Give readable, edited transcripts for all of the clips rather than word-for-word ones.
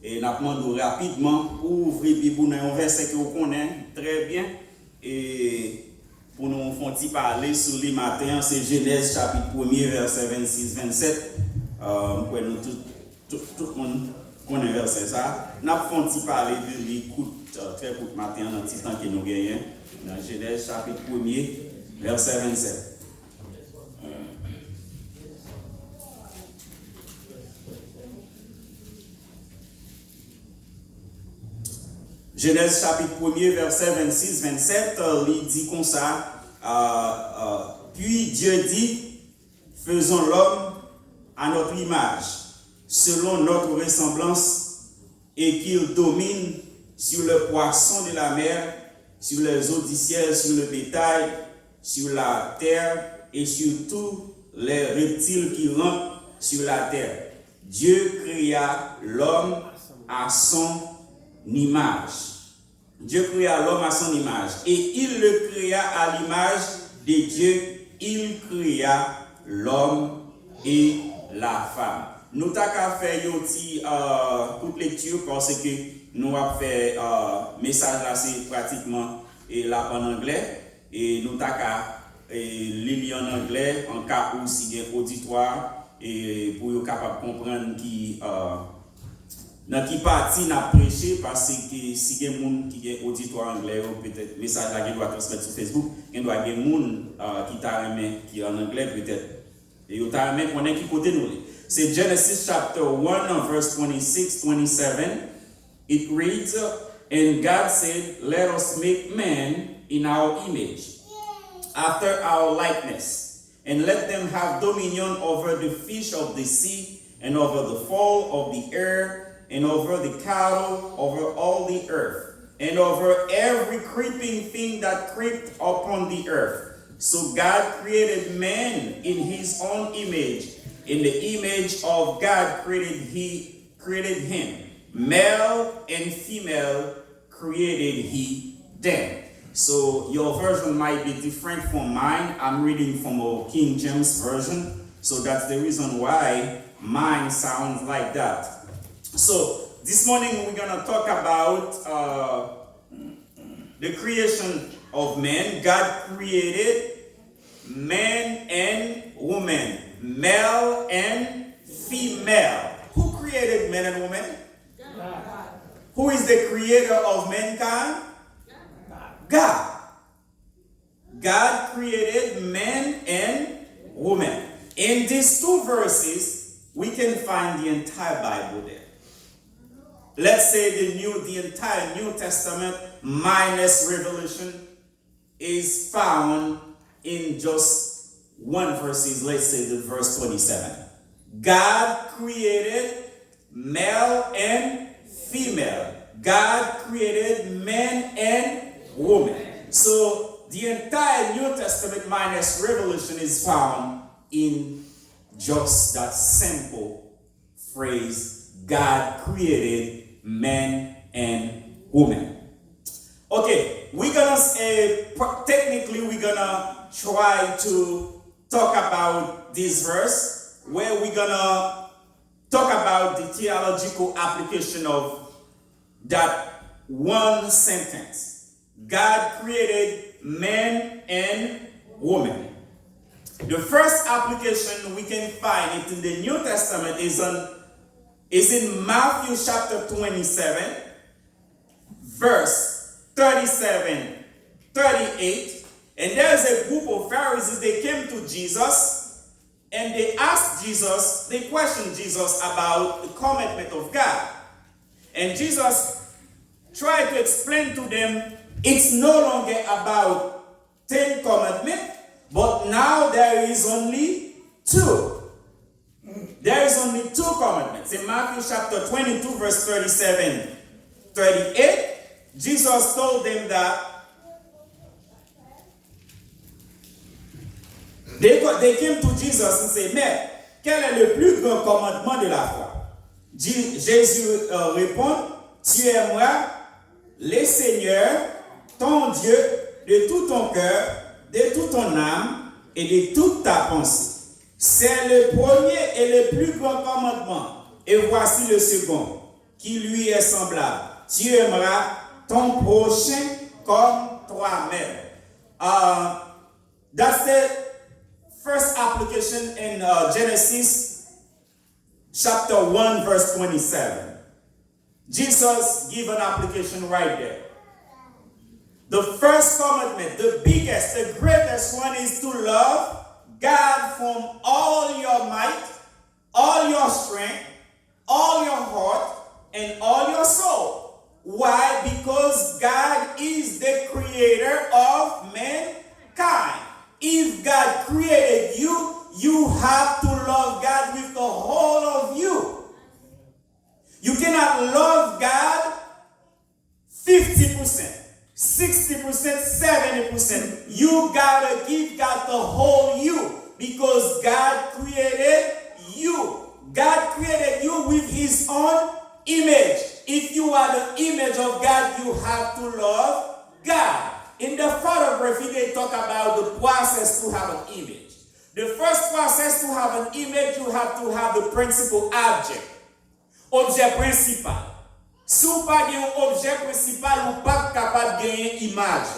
Et nous demandons rapidement pour ouvrir Bible un verset que vous connaissez très bien. Et pour nous faire parler sur les matins, c'est Genèse chapitre 1er, verset 26-27. Nous tout le monde connaît verset ça. Nous allons parler de l'écoute très court matin dans le petit temps que nous gagnons. Dans Genèse chapitre 1er, verset 27. Genèse chapitre 1er, verset 26-27, il dit comme ça, puis Dieu dit, faisons l'homme à notre image, selon notre ressemblance, et qu'il domine sur le poisson de la mer, sur les eaux du ciel, sur le bétail, sur la terre, et sur tous les reptiles qui rampent sur la terre. Dieu créa l'homme à son image. Dieu créa l'homme à son image. Et il le créa à l'image de Dieu. Il créa l'homme et la femme. Nous avons fait une petite lecture parce que nous avons fait message là, c'est pratiquement là en anglais. Et nous avons lire en anglais en cas où il y a un auditoire et pour être capable de comprendre qui. Dans qui partie n'a prêché parce que si il y a des gens qui ont auditoire anglais ou peut-être message là qui doit transmettre sur Facebook, il doit y avoir des gens qui t'a aimé qui en anglais peut-être et ils t'a aimé connaît qui côté nous. C'est Genesis chapter 1 verse 26-27. It reads, and God said, let us make man in our image, after our likeness, and let them have dominion over the fish of the sea and over the fowl of the air and over the cattle, over all the earth, and over every creeping thing that creeped upon the earth. So God created man in his own image. In the image of God created him. Male and female created he them. So your version might be different from mine. I'm reading from a King James version. So that's the reason why mine sounds like that. So, this morning we're going to talk about the creation of man. God created man and woman, male and female. Who created man and woman? God. Who is the creator of mankind? God. God created man and woman. In these two verses, we can find the entire Bible there. Let's say the entire New Testament minus Revelation is found in just one verse. Let's say the verse 27. God created male and female. God created man and woman. So the entire New Testament minus Revelation is found in just that simple phrase, God created man and woman. Okay, we're gonna technically we're gonna try to talk about this verse where we're gonna talk about the theological application of that one sentence. God created man and woman. The first application we can find it in the New Testament is in Matthew chapter 27, verse 37, 38. And there's a group of Pharisees, they came to Jesus and they asked Jesus, they questioned Jesus about the commandment of God. And Jesus tried to explain to them, it's no longer about 10 commandments, but now there is only 2. There is only 2 commandments. In Matthew chapter 22, verse 37, 38, Jesus told them that they came to Jesus and said, mais quel est le plus grand commandement de la foi? Jésus répond, tu aimeras le Seigneur, ton Dieu, de tout ton cœur, de toute ton âme et de toute ta pensée. C'est le premier et le plus grand commandement. Et voici le second, qui lui est semblable. Tu aimeras ton prochain comme toi-même. That's the first application in Genesis chapter 1 verse 27. Jesus gave an application right there. The first commandment, the biggest, the greatest one is to love God from all your might, all your strength, all your heart, and all your soul. Why? Because God is the creator of mankind. If God created you, you have to love God with the whole of you. You cannot love God 50%, 60%, 70%. You gotta give God the whole you because God created you. God created you with his own image. If you are the image of God, you have to love God. In the photography, they talk about the process to have an image. The first process to have an image, you have to have the principal object. Objet principal. Si ou pa gen yon objet principal, ou pa kapab gen yon image.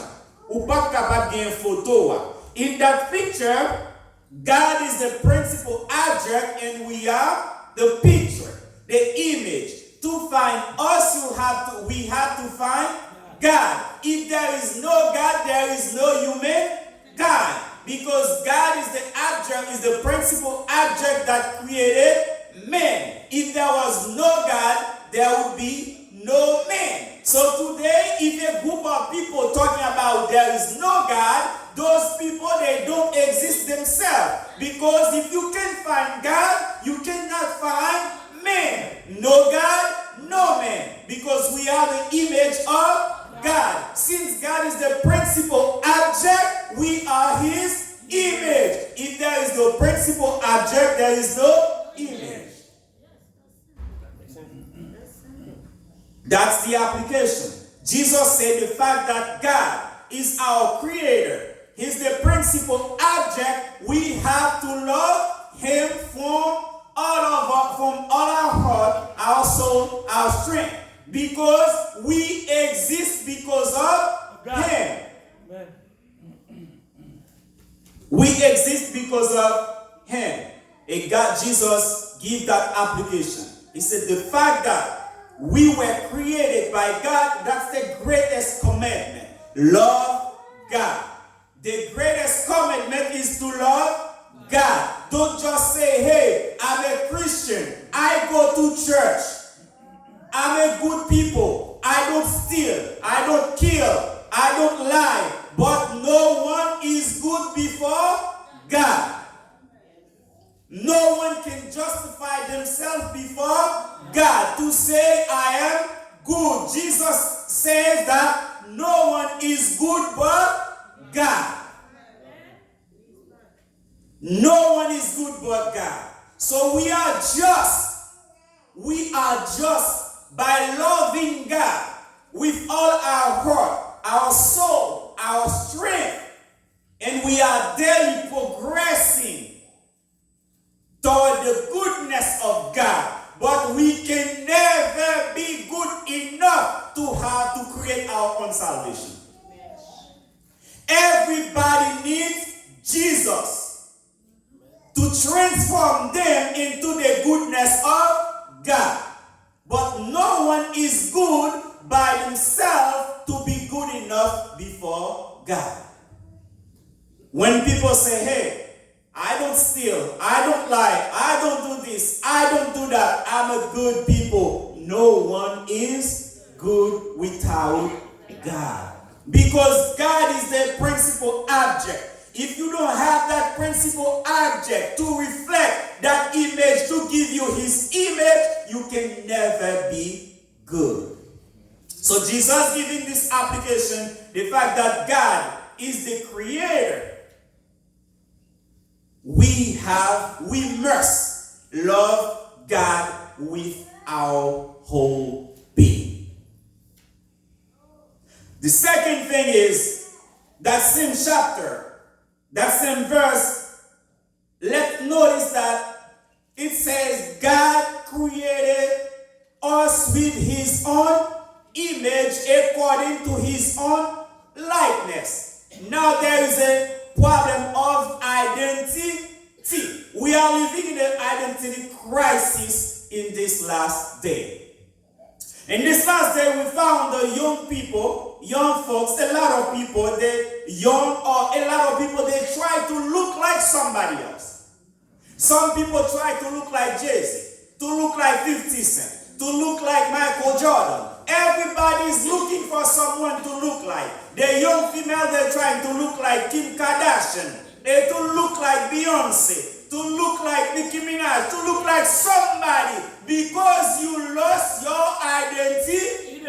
Ou pa kapab gen yon photo. In that picture, God is the principal object and we are the picture, the image. To find us, we have to find God. If there is no God, there is no human God. Because God is the object, is the principal object that created man. If there was no God, there would be no man. So today, if a group of people talking about there is no God, those people, they don't exist themselves. Because if you can find God, you cannot find man. No God, no man. Because we are the image of God. Since God is the principal object, we are his image. If there is no principal object, there is no image. That's the application. Jesus said the fact that God is our creator, he's the principal object, we have to love him from all our heart, our soul, our strength. Because we exist because of him. Amen. We exist because of him. And God, Jesus, give that application. He said the fact that we were created by God, that's the greatest commandment. Love God. The greatest commandment is to love God. Don't just say, hey, I'm a Christian. I go to church. I'm a good people. I don't steal. I don't kill. I don't lie. But no one is good before God. No one can justify themselves before God to say, I am good. Jesus says that no one is good but God. No one is good but God. So we are just by loving God with all our heart, our soul, our strength, and we are daily progressing toward the goodness of God. But we can never be good enough to create our own salvation. Everybody needs Jesus to transform them into the goodness of God. But no one is good by himself to be good enough before God. When people say, hey, I don't steal, I don't lie, I don't do this, I don't do that, I'm a good people. No one is good without God. Because God is the principal object. If you don't have that principal object to reflect that image, to give you his image, you can never be good. So Jesus giving this application, the fact that God is the creator, we must love God with our whole being. The second thing is that same chapter, that same verse, let's notice that it says God created us with his own image according to his own likeness. Now there is a problem of identity. We are living in an identity crisis in this last day. In this last day, we found the young people, young folks, a lot of people, they try to look like somebody else. Some people try to look like Jay-Z, to look like 50 Cent, to look like Michael Jordan. Everybody is looking for someone to look like. The young female, they're trying to look like Kim Kardashian. They to look like Beyonce, to look like Nicki Minaj, to look like somebody, because you lost your identity.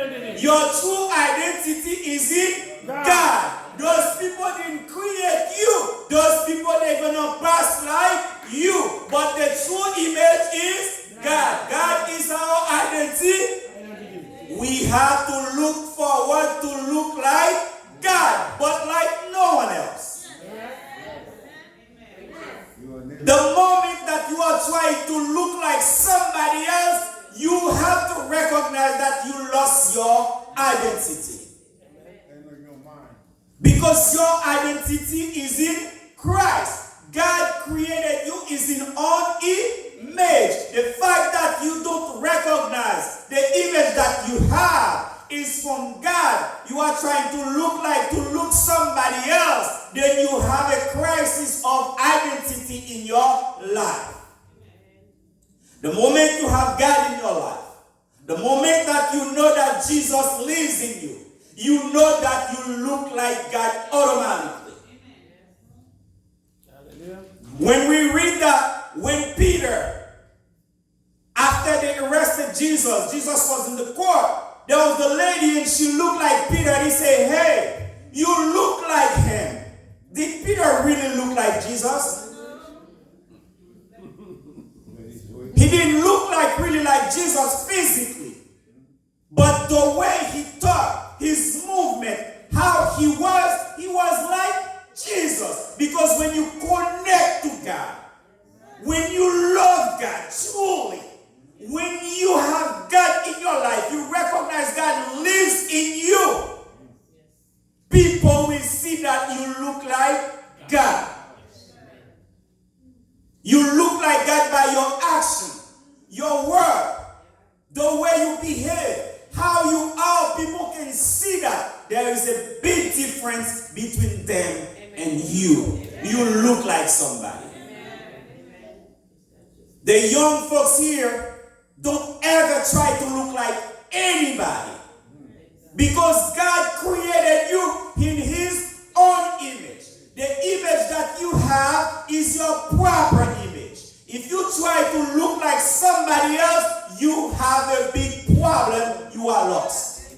Your true identity is in God. Those people didn't create you. Those people, they're gonna pass like you. But the true image is God. God is our identity. We have to look forward to look like God, but like no one else. The moment that you are trying to look like somebody else, you have to recognize that you lost your identity. Because your identity is in Christ. God created you is in own image. The fact that you don't recognize the image that you have is from God. You are trying to look somebody else. Then you have a crisis of identity in your life. The moment you have God in your life, the moment that you know that Jesus lives in you, you know that you look like God automatically. When we read that, when Peter, after they arrested Jesus, Jesus was in the court. There was the lady and she looked like Peter. And he said, hey, you look like him. Did Peter really look like Jesus? He didn't look really like Jesus physically. But the way he thought, his movement, how he was like Jesus. Because when you connect to God, when you love God truly, when you have God in your life, you recognize God lives in you. People will see that you look like God. You look like God by your action, your word, the way you behave, how you are. People can see that there is a big difference between them and you. You look like somebody. The young folks here, don't ever try to look like anybody. Because God created you in his own image. The image that you have is your proper image. If you try to look like somebody else, you have a big problem. You are lost.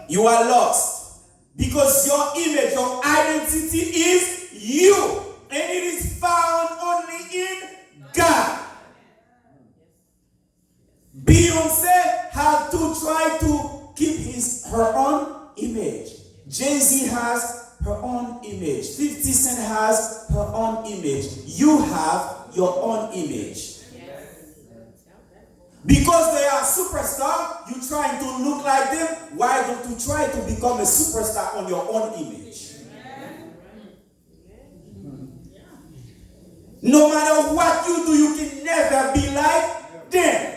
You are lost. Because your image, your identity is you. And it is found only in God. Beyonce had to try to keep her own image. Jay-Z has her own image. 50 Cent has her own image. You have your own image. Because they are superstars, you trying to look like them. Why don't you try to become a superstar on your own image? No matter what you do, you can never be like them.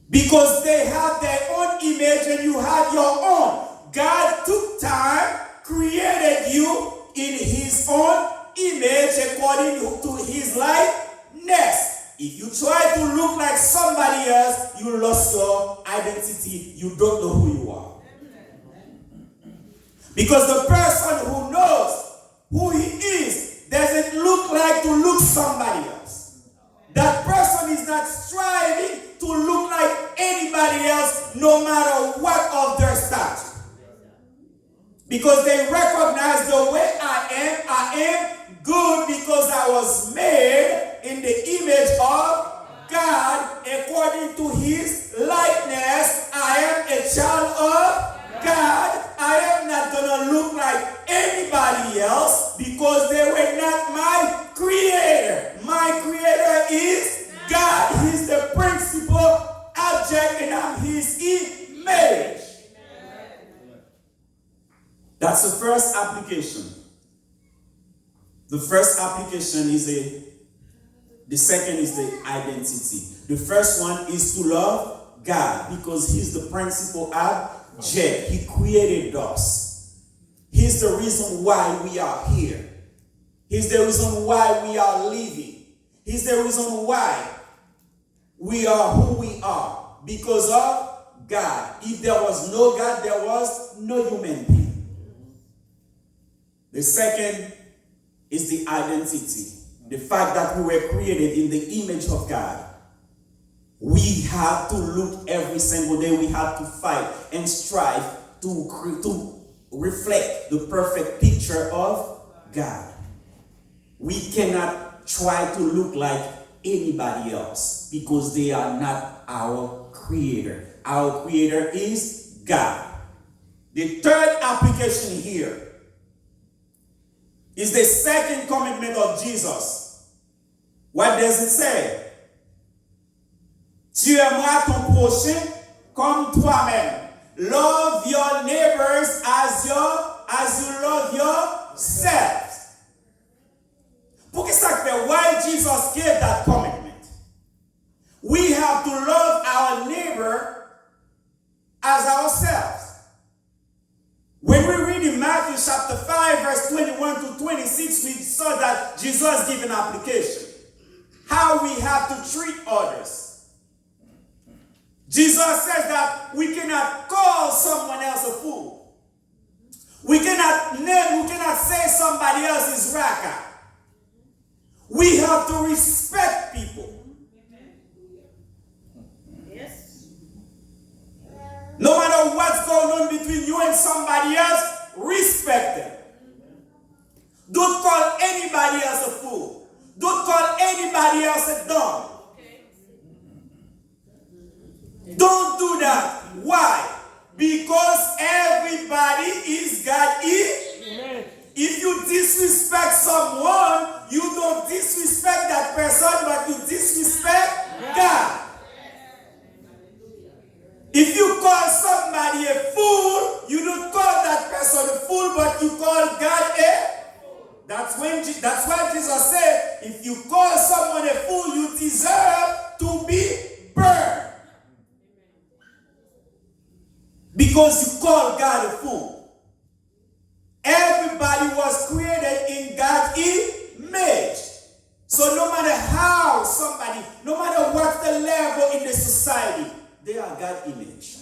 Because they have their own image and you have your own. God took time, created you in his own image according to his likeness. If you try to look like somebody else, you lost your identity. You don't know who you are. Because the person who knows who he is doesn't look like to look somebody else. That person is not striving to look like anybody else, no matter what of their stature. Because they recognize the way I am good because I was made in the image of God according to his likeness. I am a child of God. I am not going to look like anybody else because they were not my creator. My creator is God. That's the first application. The first application is the second is the identity. The first one is to love God because He's the principal object. He created us. He's the reason why we are here. He's the reason why we are living. He's the reason why we are who we are. Because of God. If there was no God, there was no human being. The second is the identity. The fact that we were created in the image of God. We have to look every single day. We have to fight and strive to reflect the perfect picture of God. We cannot try to look like anybody else because they are not our creator. Our creator is God. The third application here is the second commandment of Jesus. What does it say? Tu aimeras ton prochain comme toi-même. Love your neighbors as you love yourself. Pour ça fait why Jesus gave that commitment? We have to love our neighbor as ourselves. When we read in Matthew chapter 5, verse 21 to 26, we saw that Jesus gave an application. How we have to treat others. Jesus says that we cannot call someone else a fool. We cannot say somebody else is raka. We have to respect people. Yes. No matter what's going on between you and somebody else, respect them. Don't call anybody else a fool. Don't call anybody else a dumb. Don't do that. Why? Because everybody is God. If you disrespect someone, you don't disrespect that person, but you disrespect God. If you call somebody a fool, you don't call that person a fool, but you call God a fool. That's why Jesus said, if you call someone a fool, you deserve to be burned. Because you call God a fool. Everybody was created in God's image. So no matter how somebody, no matter what the level in the society, they are God's image.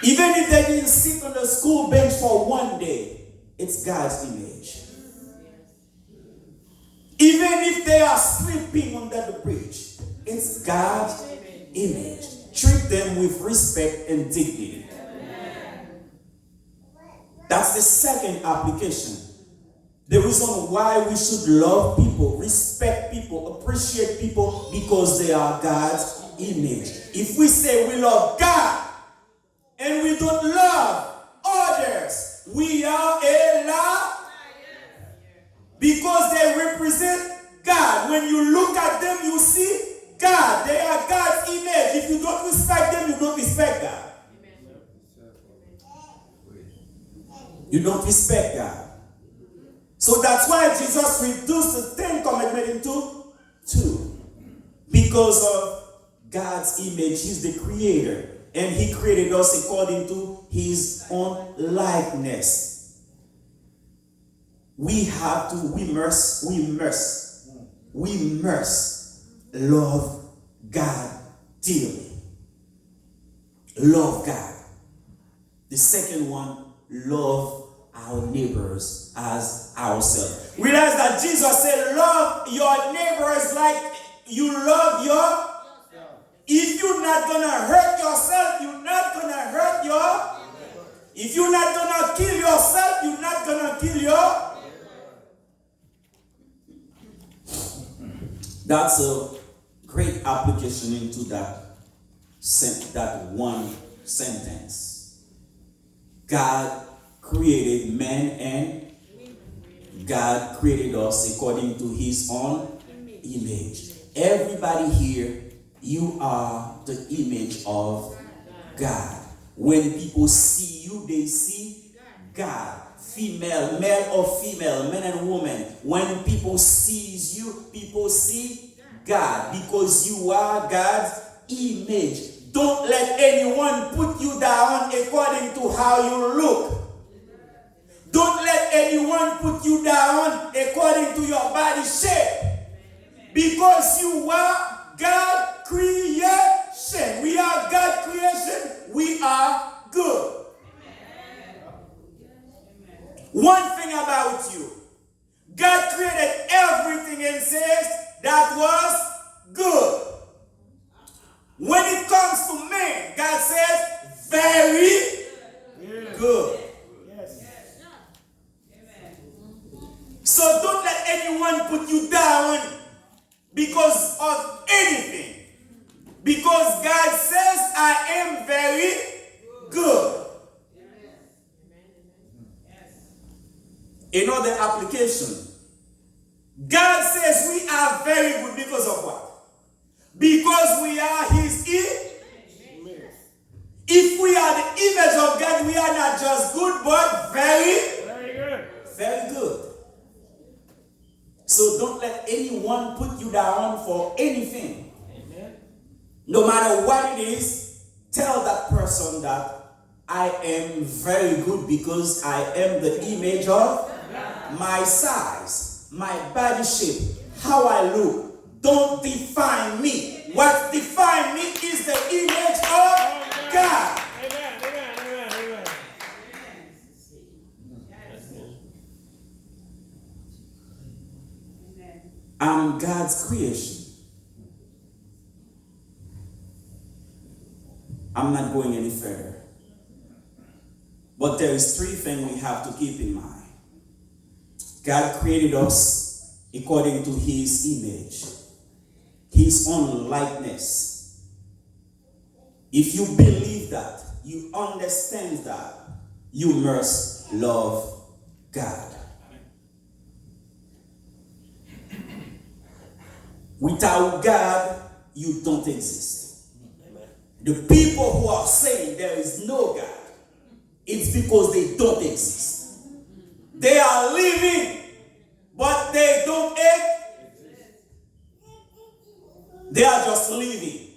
Even if they didn't sit on the school bench for one day, it's God's image. Even if they are sleeping under the bridge, it's God's image. Treat them with respect and dignity. That's the second application. The reason why we should love people, respect people, appreciate people, because they are God's image. If we say we love God and we don't love others, we are a liar. Because they represent God. When you look at them, you see God. They are God's image. If you don't respect them, you don't respect God. You don't respect God. So that's why Jesus reduced the 10 commandments into 2. Because of God's image. He's the creator. And He created us according to His own likeness. We must love God dearly. Love God. The second one, love our neighbors as ourselves. Realize that Jesus said, love your neighbors like you love yourself. If you're not going to hurt yourself, you're not going to hurt your. If you're not going to kill yourself, you're not going to kill your. That's a great application into that one sentence. God created man and God created us according to His own image. Everybody here, you are the image of God. When people see you, they see God. Female, male or female, men and women. When people sees you, people see God, because you are God's image. Don't let anyone put you down according to how you look. Don't let anyone put you down according to your body shape. Because you are God creation. We are God creation. We are good. One thing about you, God created everything and says that was good. When it comes to man, God says very good. So don't let anyone put you down because of anything. Because God says, I am very good. Another application. God says we are very good because of what? Because we are his image. If we are the image of God, we are not just good, but very good. Very good. So don't let anyone put you down for anything. Amen. No matter what it is, tell that person that I am very good because I am the image of my size, my body shape, how I look. Don't define me. What defines me is the image of God. Amen. I'm God's creation. I'm not going any further. But there is three things we have to keep in mind. God created us according to his image, his own likeness. If you believe that, you understand that, you must love God. Without God, you don't exist. The people who are saying there is no God, it's because they don't exist. They are living, but they don't exist. They are just living.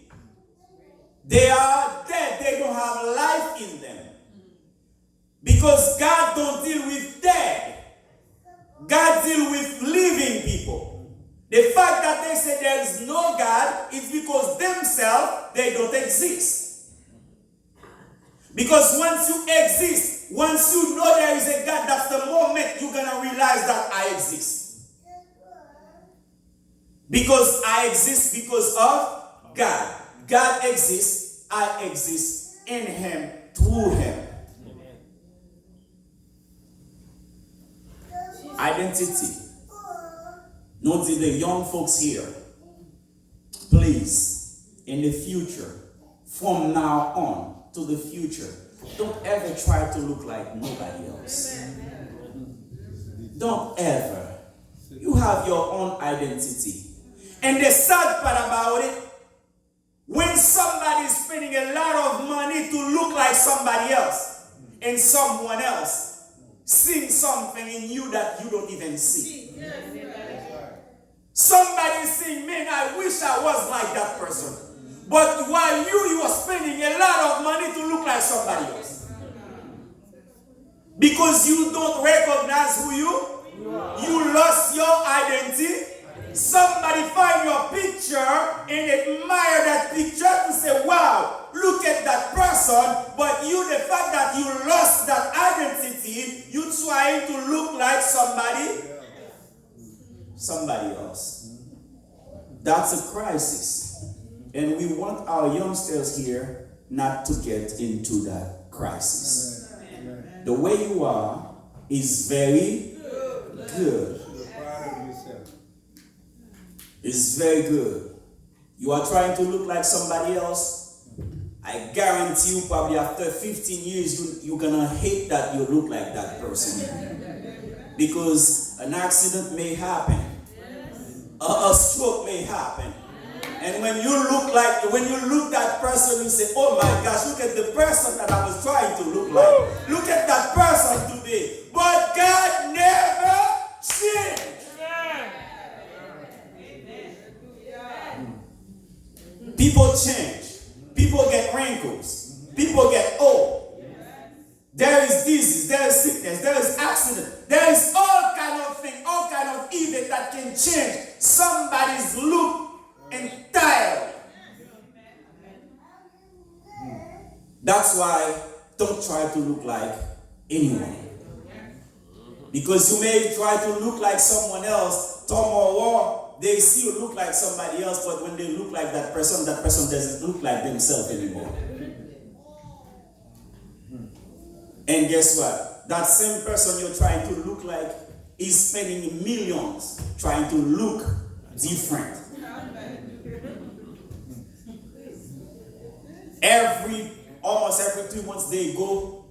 They are dead. They don't have life in them. Because God don't deal with dead. God deals with living people. The fact that they say there is no God is because themselves, they don't exist. Because once you exist, once you know there is a God, that's the moment you're going to realize that I exist. Because I exist because of God. God exists, I exist in him, through him. Identity. Note the young folks here. Please, in the future, from now on, to the future, don't ever try to look like nobody else. Don't ever. You have your own identity. And the sad part about it, when somebody is spending a lot of money to look like somebody else, and someone else seeing something in you that you don't even see. Somebody is saying, man, I wish I was like that person. But while you are spending a lot of money to look like somebody else. Because you don't recognize who you lost your identity. Somebody find your picture and admire that picture to say, wow, look at that person. But you, the fact that you lost that identity, you trying to look like somebody else. That's a crisis. And we want our youngsters here not to get into that crisis. The way you are is very good. It's very good. You are trying to look like somebody else. I guarantee you probably after 15 years you're going to hate that you look like that person. Because an accident may happen. A stroke may happen. And when you look that person, you say, oh my gosh, look at the person that I was trying to look like. Look at that person today. But God never changed. People change. People get wrinkles. People get old. There is disease, there is sickness, there is accident. There is all kind of thing, all kind of event that can change somebody's look entirely. That's why don't try to look like anyone. Because you may try to look like someone else, tomorrow they see you look like somebody else, but when they look like that person doesn't look like themselves anymore. And guess what? That same person you're trying to look like is spending millions trying to look different. Almost every 2 months they go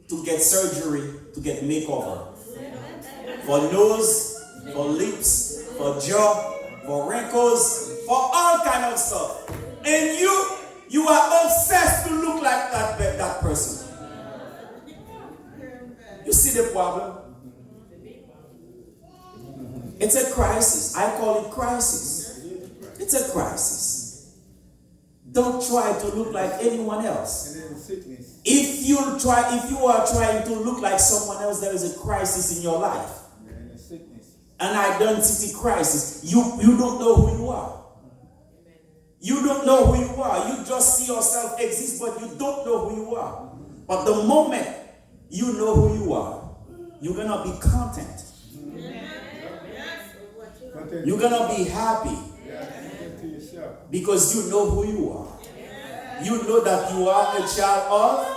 to get surgery, to get makeover. For nose, for lips, for jaw, for wrinkles, for all kind of stuff. And you are obsessed to look like that person. You see the problem? It's a crisis. I call it crisis. It's a crisis. Don't try to look like anyone else. If you are trying to look like someone else, there is a crisis in your life. An identity crisis. You don't know who you are. You don't know who you are. You just see yourself exist, but you don't know who you are. But the moment you know who you are, you're going to be content. You're going to be happy. Because you know who you are. You know that you are a child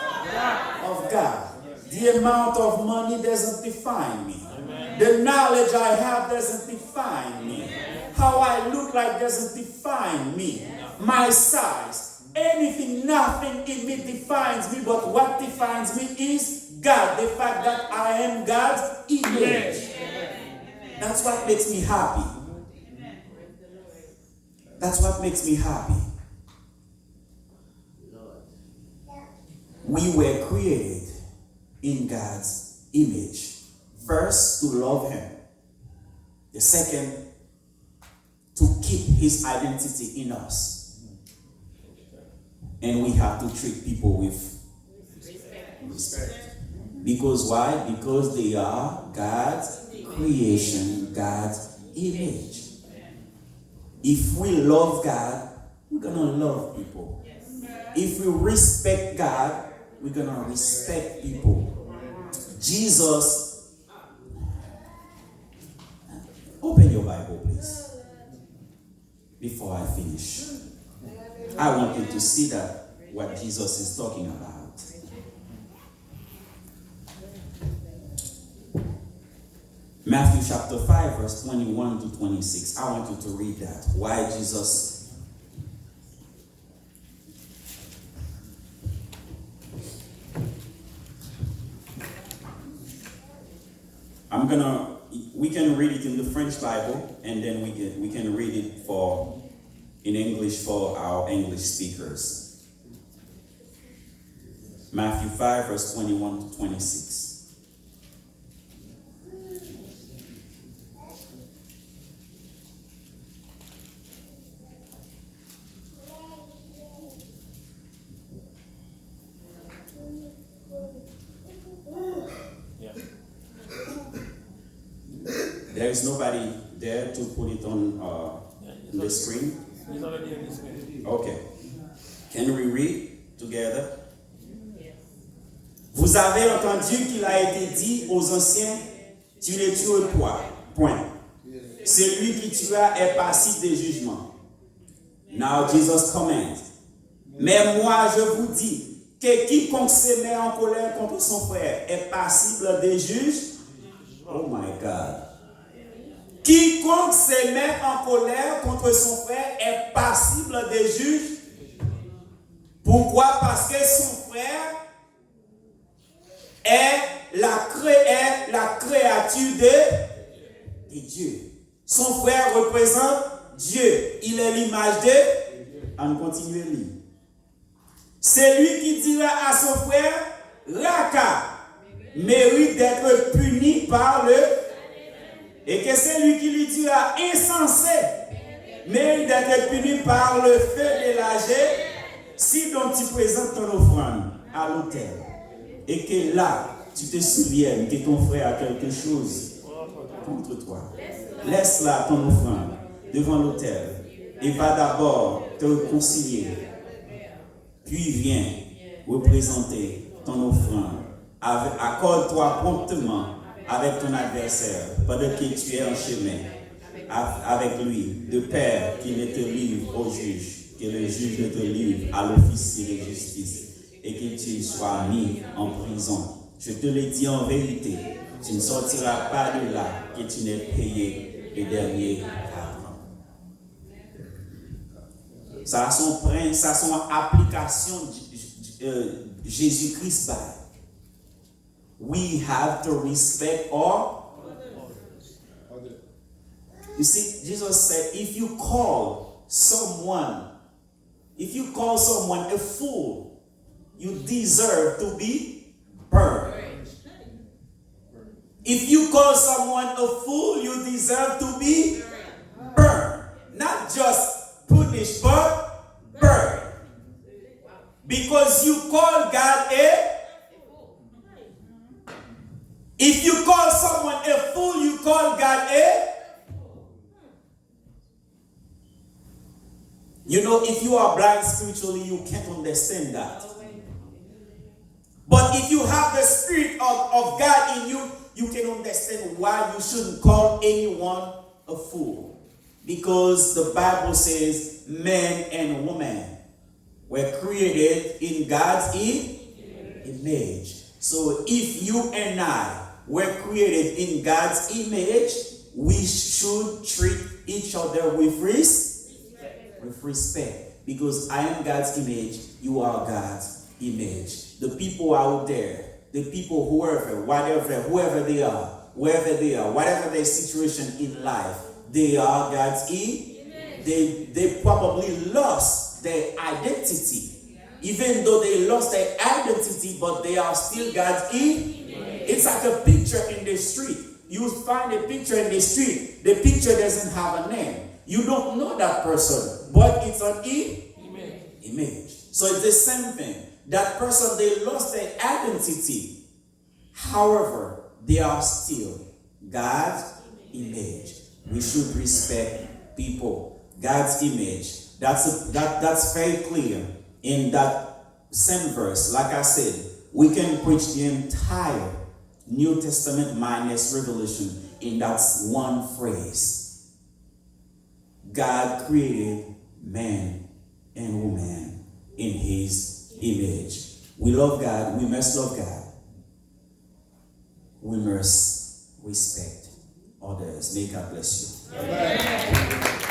of God. The amount of money doesn't define me. The knowledge I have doesn't define me. How I look like doesn't define me. My size, anything, nothing in me defines me, but what defines me is God. The fact that I am God's image. That's what makes me happy. That's what makes me happy. We were created in God's image. First, to love Him. The second, to keep His identity in us. And we have to treat people with respect. Because why? Because they are God's creation, God's image. If we love God, we're going to love people. If we respect God, we're going to respect people. Jesus, open your Bible, please, before I finish. I want you to see that what Jesus is talking about. Matthew chapter 5, verse 21 to 26. I want you to read that. Why Jesus... we can read it in the French Bible, and then we can read it in English for our English speakers. Matthew 5, verse 21 to 26. There is nobody there to put it on the screen? Okay. Can we read together? Vous avez entendu qu'il a été dit aux anciens, tu ne tueras point. Celui qui tua est passible de jugement. Now Jesus commands. Mais moi je vous dis que quiconque se met en colère contre son frère est passible de juge. Oh my God. Quiconque se met en colère contre son frère est passible de juge. Pourquoi? Parce que son frère est la créature de Dieu. Son frère représente Dieu. Il est l'image de On continue à lire. C'est lui qui dira à son frère, Raka, mérite d'être puni par le... Et que c'est lui qui lui dira, insensé, mérite d'être puni par le feu de l'âge, si donc tu présentes ton offrande à l'autel. Et que là, tu te souviennes que ton frère a quelque chose contre toi. Laisse là ton offrande devant l'autel et va d'abord te réconcilier. Puis viens représenter ton offrande. Accorde-toi promptement avec ton adversaire pendant que tu es en chemin avec lui, de peur qu'il ne te livre au juge, que le juge ne te livre à l'officier de justice et que tu sois mis en prison. Je te le dis en vérité, tu ne sortiras pas de là que tu n'aies payé les derniers 4 ans. Ça a son application Jésus-Christ. We have to respect all. You see, Jesus said, if you call someone a fool, you deserve to be burned. If you call someone a fool, you deserve to be burned. Not just punished, but burned. Because you call God if you call someone a fool, you call God You know, if you are blind spiritually, you can't understand that. But if you have the Spirit of God in you, you can understand why you shouldn't call anyone a fool. Because the Bible says man and woman were created in God's image. So if you and I were created in God's image, we should treat each other with respect. Because I am God's image, you are God's image. The people out there, the people whoever they are, wherever they are, whatever their situation in life, they are God's image. They probably lost their identity. Even though they lost their identity, but they are still God's image. It's like a picture in the street. You find a picture in the street, the picture doesn't have a name. You don't know that person, but it's an image. So it's the same thing. That person, they lost their identity. However, they are still God's image. We should respect people. God's image. That's very clear in that same verse. Like I said, we can preach the entire New Testament minus Revelation in that one phrase. God created man and woman in his image. We love God. We must love God. We must respect others. May God bless you. Amen.